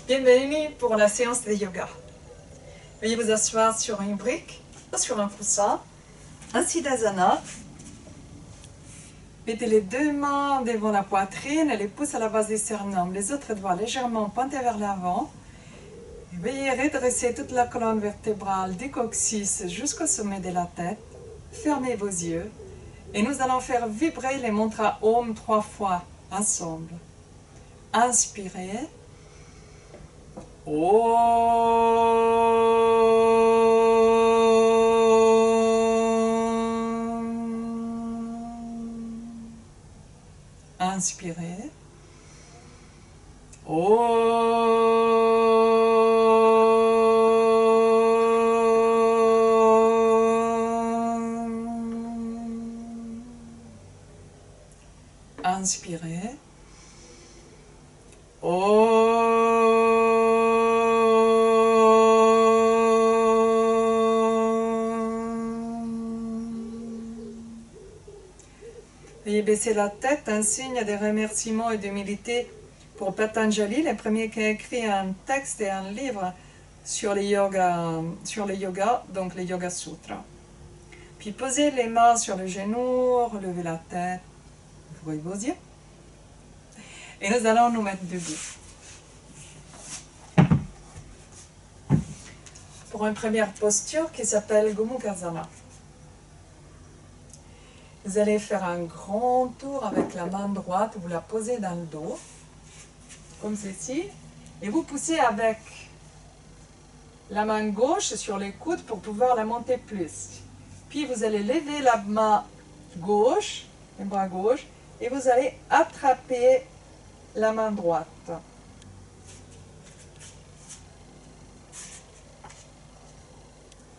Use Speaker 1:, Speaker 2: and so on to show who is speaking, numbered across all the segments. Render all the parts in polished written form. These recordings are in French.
Speaker 1: Bienvenue pour la séance de yoga. Veuillez vous asseoir sur une brique, sur un coussin, un siddhasana. Mettez les deux mains devant la poitrine et les pouces à la base du sternum, les autres doigts légèrement pointés vers l'avant. Veuillez redresser toute la colonne vertébrale du coccyx jusqu'au sommet de la tête. Fermez vos yeux et nous allons faire vibrer les mantras Om 3 fois ensemble. Inspirez. Inspirez. Inspirez. Veuillez baisser la tête, un signe de remerciement et d'humilité pour Patanjali, le premier qui a écrit un texte et un livre sur les yoga, donc les Yoga Sutras. Puis posez les mains sur les genoux, relevez la tête, ouvrez vos yeux. Et nous allons nous mettre debout. Pour une première posture qui s'appelle Gomukhasana. Vous allez faire un grand tour avec la main droite, vous la posez dans le dos, comme ceci, et vous poussez avec la main gauche sur les coudes pour pouvoir la monter plus. Puis vous allez lever la main gauche, le bras gauche, et vous allez attraper la main droite.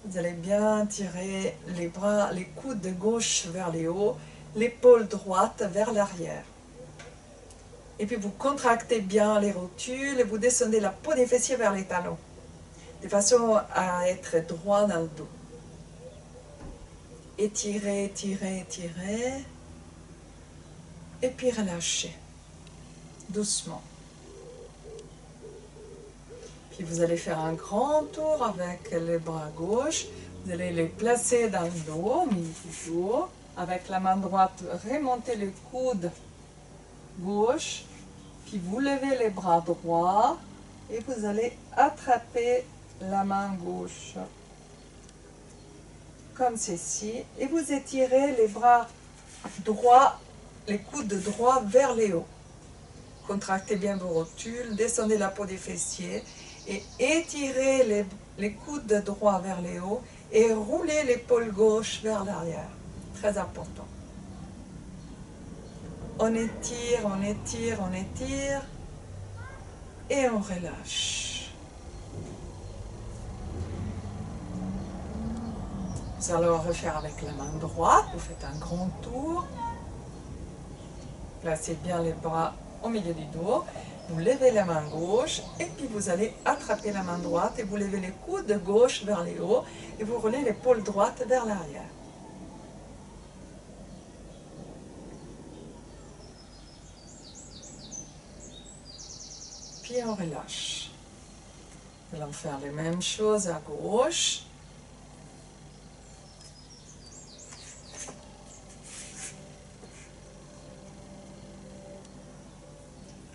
Speaker 1: Vous allez bien tirer les bras, les coudes de gauche vers les hauts, l'épaule droite vers l'arrière. Et puis vous contractez bien les rotules et vous descendez la peau des fessiers vers les talons, de façon à être droit dans le dos. Étirez, étirez, étirez. Et puis relâchez, doucement. Puis vous allez faire un grand tour avec les bras gauche. Vous allez les placer dans le dos, milieu du dos. Avec la main droite, remontez le coude gauche. Puis vous levez les bras droits et vous allez attraper la main gauche. Comme ceci. Et vous étirez les bras droits, les coudes droits vers les hauts. Contractez bien vos rotules, descendez la peau des fessiers. Et étirez les coudes droits vers les hauts et roulez l'épaule gauche vers l'arrière. Très important. On étire, on étire, on étire et on relâche. Vous allez refaire avec la main droite. Vous faites un grand tour. Placez bien les bras au milieu du dos. Vous levez la main gauche et puis vous allez attraper la main droite et vous levez les coudes gauche vers les hauts et vous roulez l'épaule droite vers l'arrière. Puis on relâche. Nous allons faire les mêmes choses à gauche.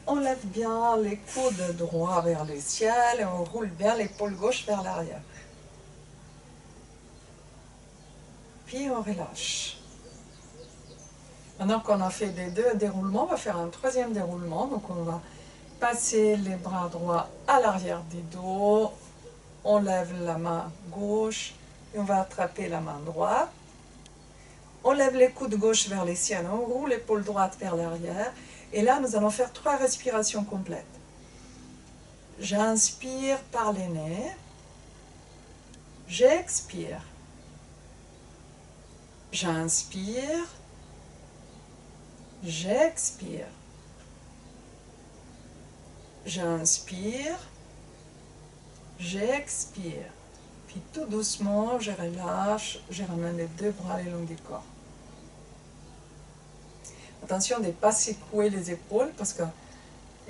Speaker 1: On lève bien les coudes droits vers le ciel et on roule bien l'épaule gauche vers l'arrière. Puis on relâche. Maintenant qu'on a fait les deux déroulements, on va faire un troisième déroulement. Donc on va passer les bras droits à l'arrière du dos. On lève la main gauche et on va attraper la main droite. On lève les coudes gauche vers les ciels, on roule l'épaule droite vers l'arrière. Et là, nous allons faire 3 respirations complètes. J'inspire par les nez. J'expire. J'inspire. J'expire. J'inspire. J'expire. Puis tout doucement, je relâche, je ramène les deux bras le long du corps. Attention de ne pas secouer les épaules parce que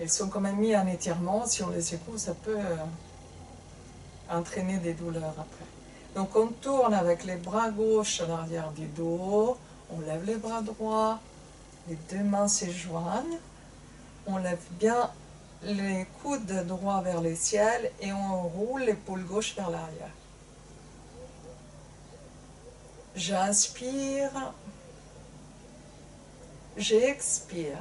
Speaker 1: Ils sont quand même mis en étirement. Si on les secoue, ça peut entraîner des douleurs après. Donc on tourne avec les bras gauches à l'arrière du dos. On lève les bras droits. Les deux mains se joignent. On lève bien les coudes droits vers le ciel et on roule l'épaule gauche vers l'arrière. J'inspire. J'expire.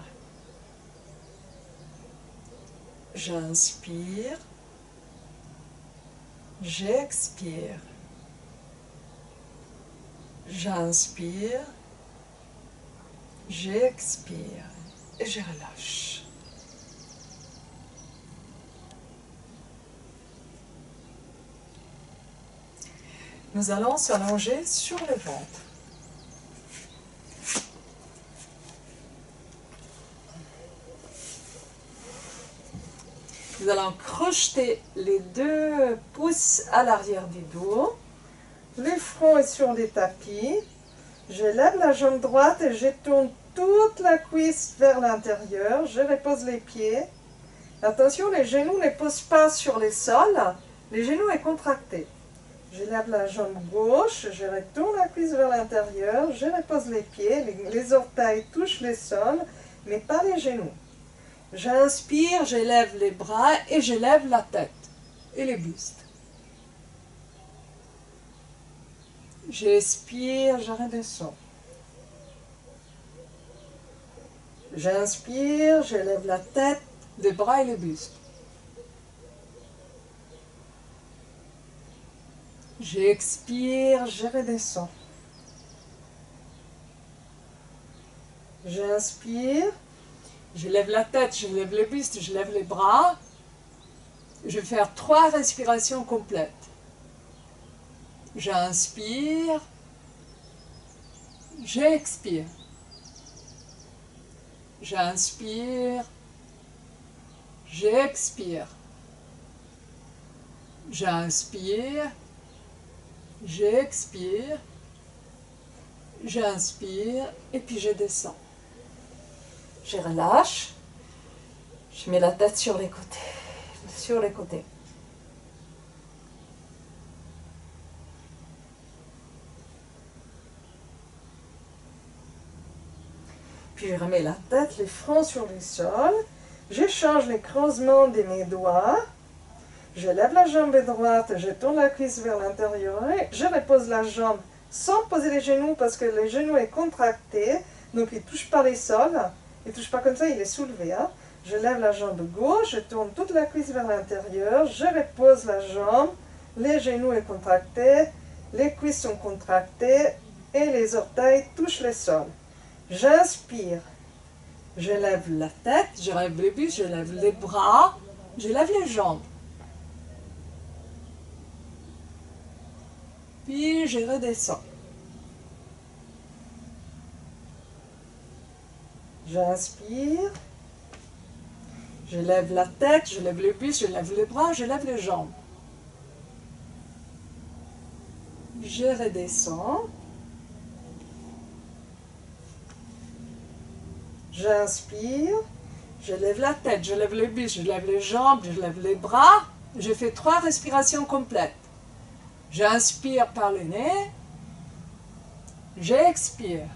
Speaker 1: J'inspire. J'expire. J'inspire. J'expire. Et je relâche. Nous allons s'allonger sur le ventre. Nous allons crocheter les deux pouces à l'arrière du dos. Le front est sur les tapis. Je lève la jambe droite et je tourne toute la cuisse vers l'intérieur. Je repose les pieds. Attention, les genoux ne posent pas sur les sols. Les genoux sont contractés. Je lève la jambe gauche, je retourne la cuisse vers l'intérieur, je repose les pieds, les orteils touchent le sol, mais pas les genoux. J'inspire, je lève les bras et je lève la tête et le buste. J'expire, je redescends. J'inspire, je lève la tête, les bras et le buste. J'expire, je redescends. J'inspire, je lève la tête, je lève le buste, je lève les bras. Je vais faire 3 respirations complètes. J'inspire, j'expire. J'inspire, j'expire. J'inspire, j'expire, j'inspire et puis je descends. Je relâche, je mets la tête sur les côtés, sur les côtés. Puis je remets la tête, le front sur le sol. Je change les croisements de mes doigts. Je lève la jambe droite, je tourne la cuisse vers l'intérieur. Je repose la jambe sans poser les genoux parce que le genou est contracté. Donc il ne touche pas les sols. Il ne touche pas comme ça, il est soulevé. Hein. Je lève la jambe gauche, je tourne toute la cuisse vers l'intérieur. Je repose la jambe. Les genoux sont contractés. Les cuisses sont contractées. Et les orteils touchent le sol. J'inspire, je lève la tête, je lève les buste, je lève les bras, je lève les jambes. Puis je redescends. J'inspire, je lève la tête, je lève les buste, je lève les bras, je lève les jambes. Je redescends. J'inspire, je lève la tête, je lève les buste, je lève les jambes, je lève les bras. Je fais 3 respirations complètes. J'inspire par le nez. J'expire.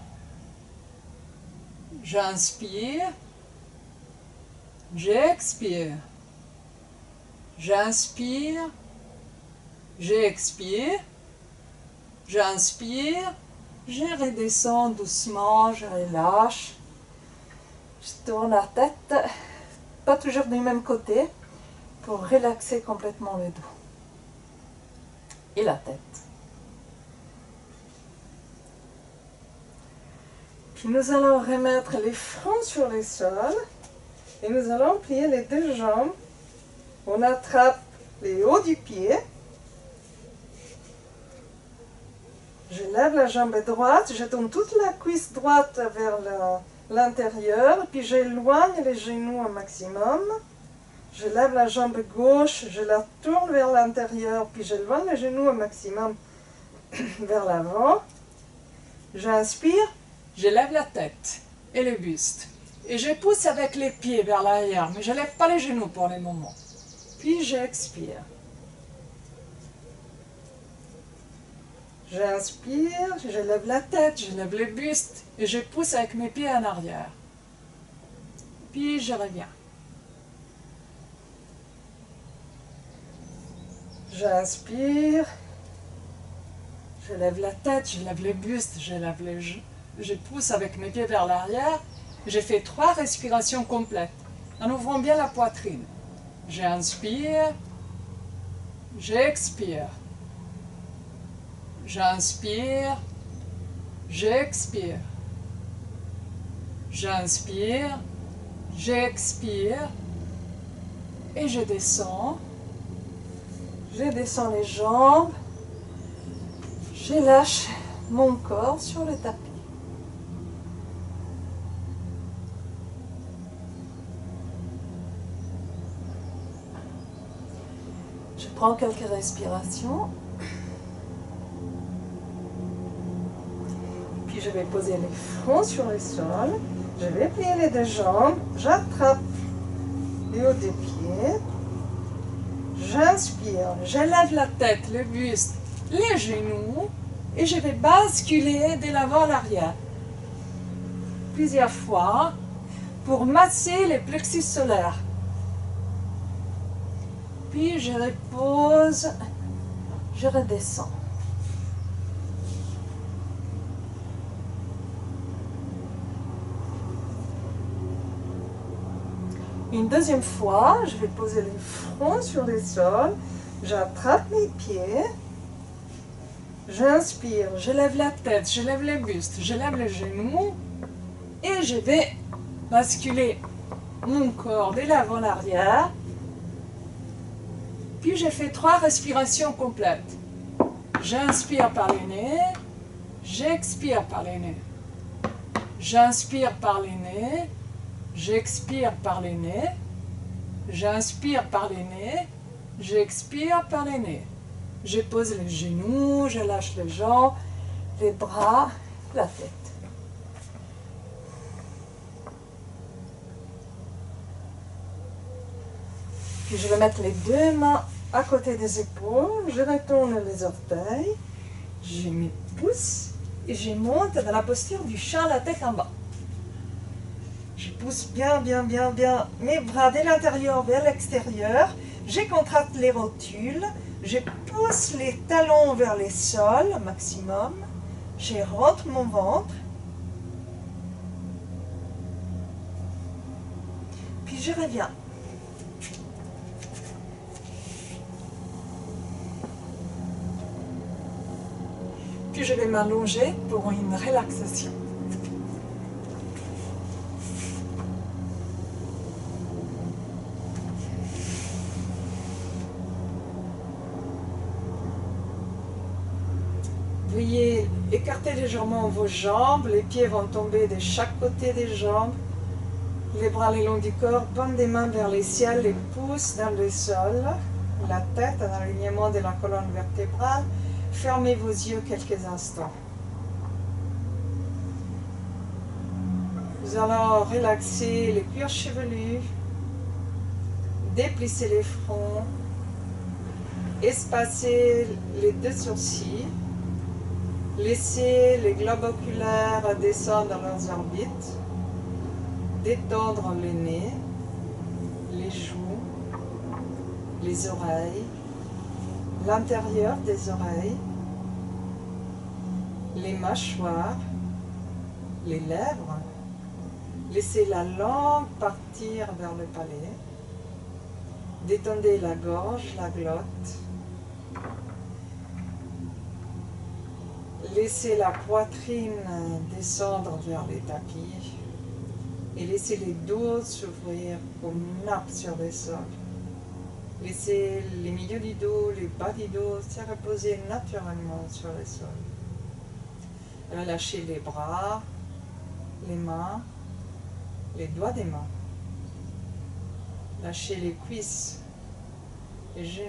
Speaker 1: J'inspire. J'expire. J'inspire. J'expire. J'inspire. Je redescends doucement, je relâche. Je tourne la tête, pas toujours du même côté, pour relaxer complètement le dos et la tête. Puis nous allons remettre les fronts sur le sol et nous allons plier les 2 jambes. On attrape les hauts du pied. Je lève la jambe droite, je tourne toute la cuisse droite vers l'intérieur, puis j'éloigne les genoux au maximum. Je lève la jambe gauche, je la tourne vers l'intérieur, puis j'éloigne les genoux au maximum vers l'avant. J'inspire, je lève la tête et le buste. Et je pousse avec les pieds vers l'arrière, mais je ne lève pas les genoux pour le moment. Puis j'expire. J'inspire, je lève la tête, je lève le buste et je pousse avec mes pieds en arrière. Puis je reviens. J'inspire, je lève la tête, je lève le buste, je lève les genoux, je pousse avec mes pieds vers l'arrière. J'ai fait 3 respirations complètes en ouvrant bien la poitrine. J'inspire, j'expire. J'inspire, j'expire. J'inspire, j'expire et je descends. Je descends les jambes. Je lâche mon corps sur le tapis. Je prends quelques respirations. Puis je vais poser les fronts sur le sol. Je vais plier les 2 jambes. J'attrape le haut des pieds. J'inspire. Je lève la tête, le buste, les genoux. Et je vais basculer de l'avant à l'arrière. Plusieurs fois pour masser les plexus solaires. Puis je repose. Je redescends. Une deuxième fois, je vais poser les fronts sur le sol. J'attrape mes pieds. J'inspire, je lève la tête, je lève le buste, je lève les genoux. Et je vais basculer mon corps de l'avant à l'arrière. Puis j'ai fait 3 respirations complètes. J'inspire par le nez. J'expire par le nez. J'inspire par le nez. J'expire par le nez, j'inspire par le nez, j'expire par le nez. Je pose les genoux, je lâche les jambes, les bras, la tête. Puis je vais mettre les 2 mains à côté des épaules, je retourne les orteils, je me pousse et je monte dans la posture du chat, la tête en bas. Je pousse bien mes bras de l'intérieur vers l'extérieur. Je contracte les rotules. Je pousse les talons vers les sols au maximum. Je rentre mon ventre. Puis je reviens. Puis je vais m'allonger pour une relaxation. Veuillez écarter légèrement vos jambes, les pieds vont tomber de chaque côté des jambes, les bras le long du corps, bande des mains vers les ciels, les pouces dans le sol, la tête en alignement de la colonne vertébrale. Fermez vos yeux quelques instants. Nous allons relaxer les cuirs chevelus, déplisser les fronts, espacer les 2 sourcils. Laissez les globes oculaires descendre dans leurs orbites, détendre le nez, les joues, les oreilles, l'intérieur des oreilles, les mâchoires, les lèvres. Laissez la langue partir vers le palais. Détendez la gorge, la glotte. Laissez la poitrine descendre vers les tapis et laissez les dos s'ouvrir comme une nappe sur le sol. Laissez les milieux du dos, les bas du dos se reposer naturellement sur le sol. Relâchez les bras, les mains, les doigts des mains. Lâchez les cuisses, les genoux,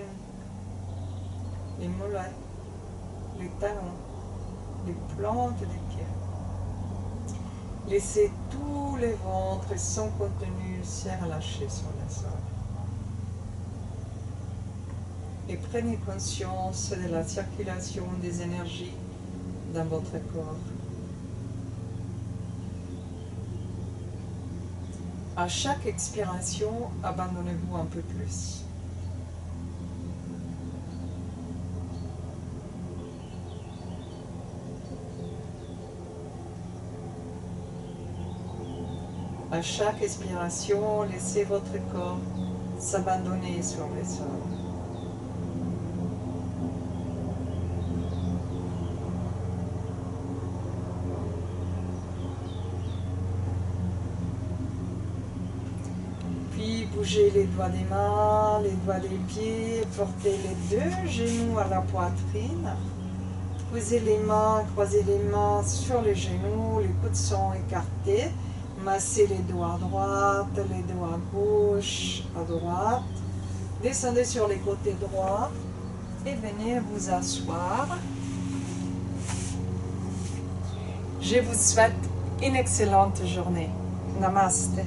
Speaker 1: les mollets, les talons, les plantes des pieds. Laissez tous les ventres et sans contenu, c'est relâché sur le sol. Et prenez conscience de la circulation des énergies dans votre corps. À chaque expiration, abandonnez-vous un peu plus. À chaque expiration, laissez votre corps s'abandonner sur le sol. Puis bougez les doigts des mains, les doigts des pieds, portez les deux genoux à la poitrine. Posez les mains, croisez les mains sur les genoux, les coudes sont écartés. Massez les doigts à droite, les doigts à gauche, à droite. Descendez sur les côtés droits et venez vous asseoir. Je vous souhaite une excellente journée. Namaste.